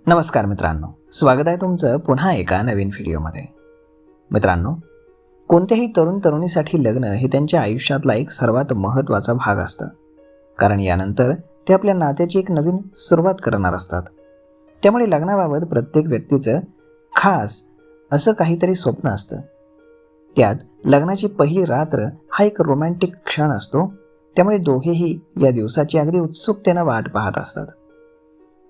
नमस्कार मित्रांनो, स्वागत आहे तुमचं पुन्हा एका नवीन व्हिडिओमध्ये. मित्रांनो, कोणत्याही तरुण तरुणीसाठी लग्न हे त्यांच्या आयुष्यातला एक सर्वात महत्त्वाचा भाग असतं. कारण यानंतर ते आपल्या नात्याची एक नवीन सुरुवात करणार असतात. त्यामुळे लग्नाबाबत प्रत्येक व्यक्तीचं खास असं काहीतरी स्वप्न असतं. त्यात लग्नाची पहिली रात्र हा एक रोमॅन्टिक क्षण असतो. त्यामुळे दोघेही या दिवसाची अगदी उत्सुकतेनं वाट पाहत असतात.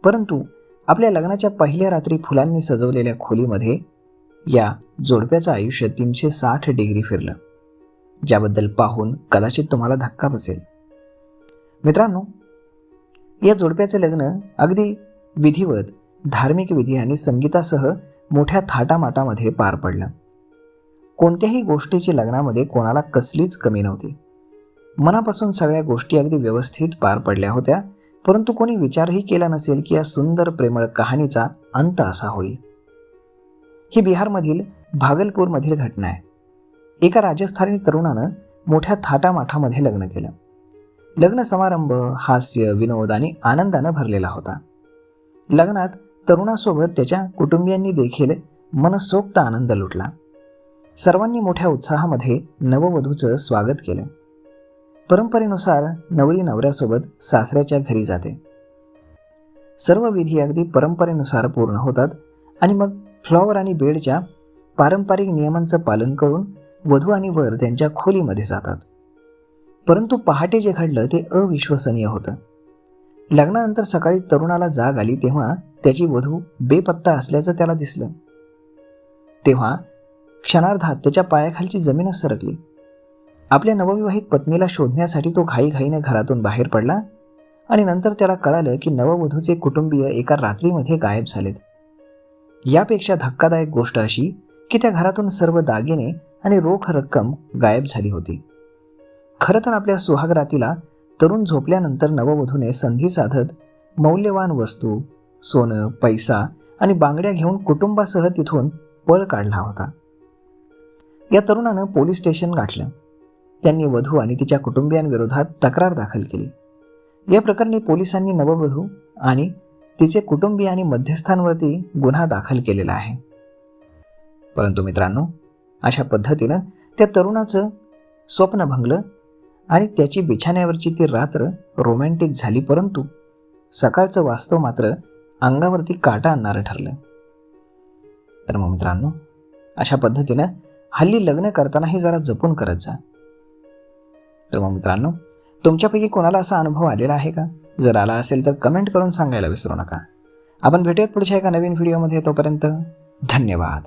परंतु आपल्या लग्नाच्या पहिल्या रात्री फुलांनी सजवलेल्या खोलीमध्ये या जोडप्याचं आयुष्य 360 डिग्री फिरलं, ज्याबद्दल पाहून कदाचित तुम्हाला धक्का बसेल. मित्रांनो, या जोडप्याचे लग्न अगदी विधिवत, धार्मिक विधी आणि संगीतासह मोठ्या थाटामाटामध्ये पार पडलं. कोणत्याही गोष्टीची लग्नामध्ये कोणाला कसलीच कमी नव्हती. मनापासून सगळ्या गोष्टी अगदी व्यवस्थित पार पडल्या होत्या. परंतु कोणी विचारही केला नसेल की या सुंदर प्रेमळ कहाणीचा अंत असा होईल. ही बिहारमधील भागलपूरमधील घटना आहे. एका राजस्थानी तरुणानं मोठ्या थाटामाठामध्ये लग्न केलं. लग्न समारंभ हास्य, विनोद आणि आनंदानं भरलेला होता. लग्नात तरुणासोबत त्याच्या कुटुंबियांनी देखील मनसोक्त आनंद लुटला. सर्वांनी मोठ्या उत्साहामध्ये नववधूचं स्वागत केलं. परंपरेनुसार नवरी नवऱ्यासोबत सासऱ्याच्या घरी जाते. सर्व विधी अगदी परंपरेनुसार पूर्ण होतात आणि मग फ्लॉवर आणि बेडच्या पारंपरिक नियमांचं पालन करून वधू आणि वर त्यांच्या खोलीमध्ये जातात. परंतु पहाटे जे घडलं ते अविश्वसनीय होतं. लग्नानंतर सकाळी तरुणाला जाग आली तेव्हा त्याची वधू बेपत्ता असल्याचं त्याला दिसलं. तेव्हा क्षणार्धात त्याच्या पायाखालची जमीनच सरकली. आपल्या नवविवाहित पत्नीला शोधण्यासाठी तो घाईघाईने घरातून बाहेर पडला आणि नंतर त्याला कळालं की नववधूचे कुटुंबीय एका रात्रीमध्ये गायब झालेत. यापेक्षा धक्कादायक गोष्ट अशी की त्या घरातून सर्व दागिने आणि रोख रक्कम गायब झाली होती. खरं तर आपल्या सुहागरातीला तरुण झोपल्यानंतर नववधूने संधी साधत मौल्यवान वस्तू, सोनं, पैसा आणि बांगड्या घेऊन कुटुंबासह तिथून पळ काढला होता. या तरुणानं पोलीस स्टेशन गाठलं. त्यांनी वधू आणि तिच्या कुटुंबियांविरोधात तक्रार दाखल केली. या प्रकरणी पोलिसांनी नववधू आणि तिचे कुटुंबीय आणि मध्यस्थांवरती गुन्हा दाखल केलेला आहे. परंतु मित्रांनो, अशा पद्धतीनं त्या तरुणाचं स्वप्न भंगलं आणि त्याची बिछाण्यावरची ती रात्र रोमॅन्टिक झाली. परंतु सकाळचं वास्तव मात्र अंगावरती काटा आणणारं ठरलं. तर मग मित्रांनो, अशा पद्धतीनं हल्ली लग्न करतानाही जरा जपून करत जा. तर मग मित्रांनो, तुमच्यापैकी कोणाला असा अनुभव आलेला आहे का? जर आला असेल तर कमेंट करून सांगायला विसरू नका. आपण भेटूयात पुढच्या एका नवीन व्हिडिओमध्ये. तोपर्यंत धन्यवाद.